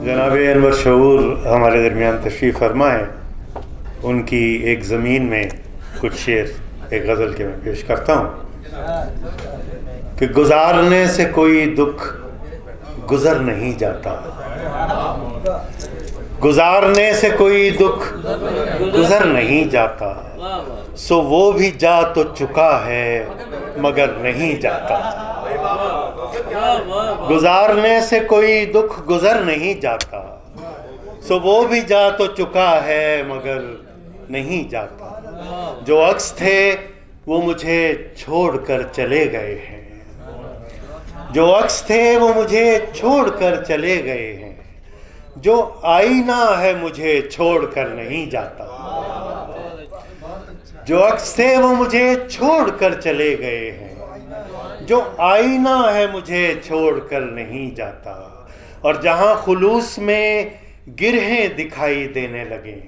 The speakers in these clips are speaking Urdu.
جناب انور شعور ہمارے درمیان تشریف فرما ہے. ان کی ایک زمین میں کچھ شعر ایک غزل کے میں پیش کرتا ہوں کہ گزارنے سے کوئی دکھ گزر نہیں جاتا، گزارنے سے کوئی دکھ گزر نہیں جاتا، سو وہ بھی جا تو چکا ہے مگر نہیں جاتا. گزارنے سے کوئی دکھ گزر نہیں جاتا، سو وہ بھی جا تو چکا ہے مگر نہیں جاتا. جو عکس تھے وہ مجھے چھوڑ کر چلے گئے ہیں، جو عکس تھے وہ مجھے چھوڑ کر چلے گئے ہیں، جو آئینہ ہے مجھے چھوڑ کر نہیں جاتا. جو عکس تھے وہ مجھے چھوڑ کر چلے گئے ہیں، جو آئینہ ہے مجھے چھوڑ کر نہیں جاتا. اور جہاں خلوص میں گرہیں دکھائی دینے لگے،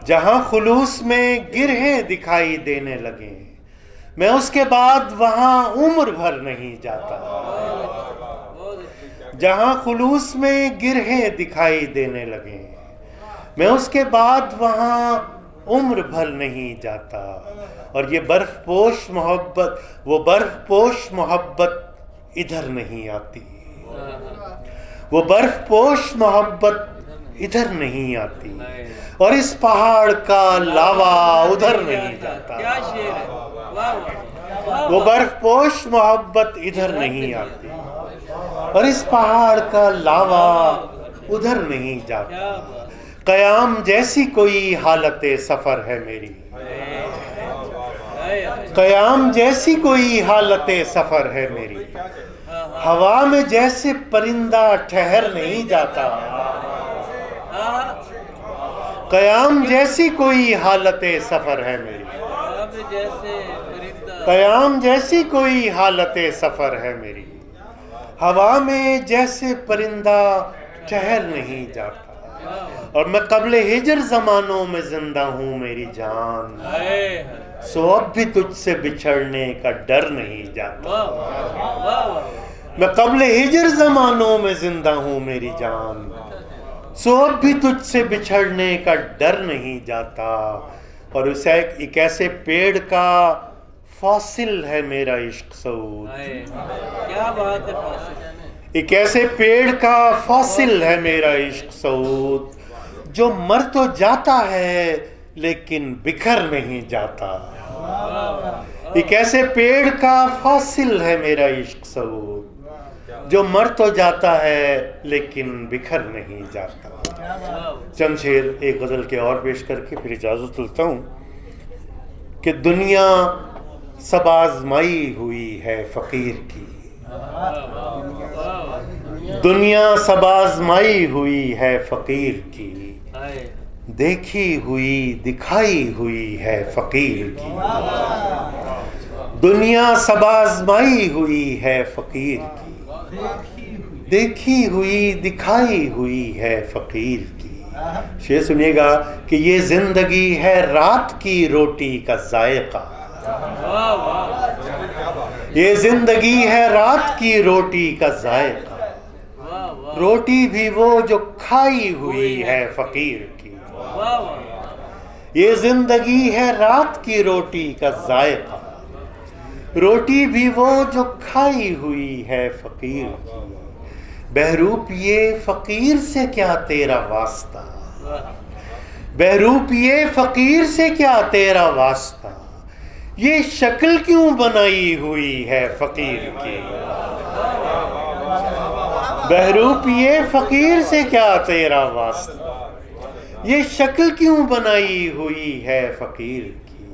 جہاں خلوص میں گرہیں دکھائی دینے لگے، میں اس کے بعد وہاں عمر بھر نہیں جاتا. جہاں خلوص میں گرہیں دکھائی دینے لگے، میں اس کے بعد وہاں عمر بھر نہیں جاتا. اور یہ برف پوش محبت، وہ برف پوش محبت ادھر نہیں آتی، وہ برف پوش محبت ادھر نہیں آتی، اور اس پہاڑ کا لاوا ادھر نہیں جاتا. وہ برف پوش محبت ادھر نہیں آتی، اور اس پہاڑ کا لاوا ادھر نہیں جاتا. قیام جیسی کوئی حالت سفر ہے میری، قیام جیسی کوئی حالت سفر ہے میری، ہوا میں جیسے پرندہ ٹھہر نہیں جاتا. قیام جیسی کوئی حالت سفر ہے میری، قیام جیسی کوئی حالت سفر ہے میری، ہوا میں جیسے پرندہ ٹھہر نہیں جاتا. اور میں قبل ہجر زمانوں میں زندہ ہوں میری جان، سو اب بھی تجھ سے بچھڑنے کا ڈر نہیں جاتا. میں قبل ہجر زمانوں میں زندہ ہوں میری جان، سو اب بھی تجھ سے بچھڑنے کا ڈر نہیں جاتا. اور اسے ایک ایسے پیڑ کا فاصل ہے میرا عشق سعود، کیا بات ہے فاصل. ایک ایسے پیڑ کا فاصل ہے میرا عشق سعود، جو مر تو جاتا ہے لیکن بکھر نہیں جاتا. ایک ایسے پیڑ کا فاصل ہے میرا عشق سعود، جو مر تو جاتا ہے لیکن بکھر نہیں جاتا. چند شعر ایک غزل کے اور پیش کر کے پھر اجازت لیتا ہوں کہ دنیا سب آزمائی ہوئی ہے فقیر کی، دنیا سب آزمائی ہوئی ہے فقیر کی، دیکھی ہوئی دکھائی ہوئی ہے فقیر کی. دنیا سب آزمائی ہوئی ہے فقیر کی، دیکھی ہوئی دکھائی ہوئی ہے فقیر کی. شعر سنیے گا کہ یہ زندگی ہے رات کی روٹی کا ذائقہ، یہ زندگی ہے رات کی روٹی کا ذائقہ، روٹی بھی وہ جو کھائی ہوئی ہے فقیر کی. یہ زندگی ہے رات کی روٹی کا ذائقہ، روٹی بھی وہ جو کھائی ہوئی ہے فقیر کی. بہروپ یہ فقیر سے کیا تیرا واسطہ، بہروپ یہ فقیر سے کیا تیرا واسطہ، یہ شکل کیوں بنائی ہوئی ہے فقیر کی. بہروپ یہ فقیر سے کیا تیرا واسطہ، یہ شکل کیوں بنائی ہوئی ہے فقیر کی.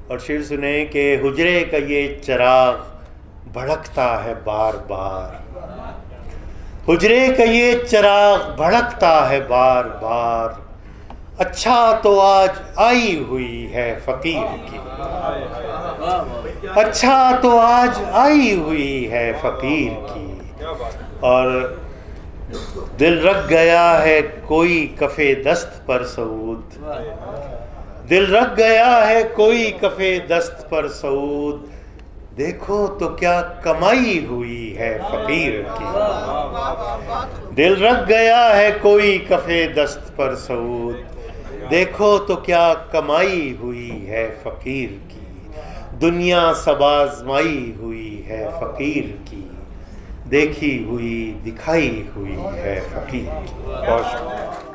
اور شعر سنیں کہ حجرے کا یہ چراغ بھڑکتا ہے بار بار، حجرے کا یہ چراغ بھڑکتا ہے بار بار، اچھا تو آج آئی ہوئی ہے فقیر کی، اچھا تو آج آئی ہوئی ہے فقیر کی. اور دل رکھ گیا ہے کوئی کفے دست پر سعود، دل رکھ گیا ہے کوئی کفے دست پر سعود، دیکھو تو کیا کمائی ہوئی ہے فقیر کی، دل رکھ گیا ہے کوئی کفے دست پر سعود، دیکھو تو کیا کمائی ہوئی ہے فقیر کی، دنیا سب آزمائی ہوئی ہے فقیر کی، دیکھی ہوئی دکھائی ہوئی ہے فقیر کی۔ بہت شکریہ۔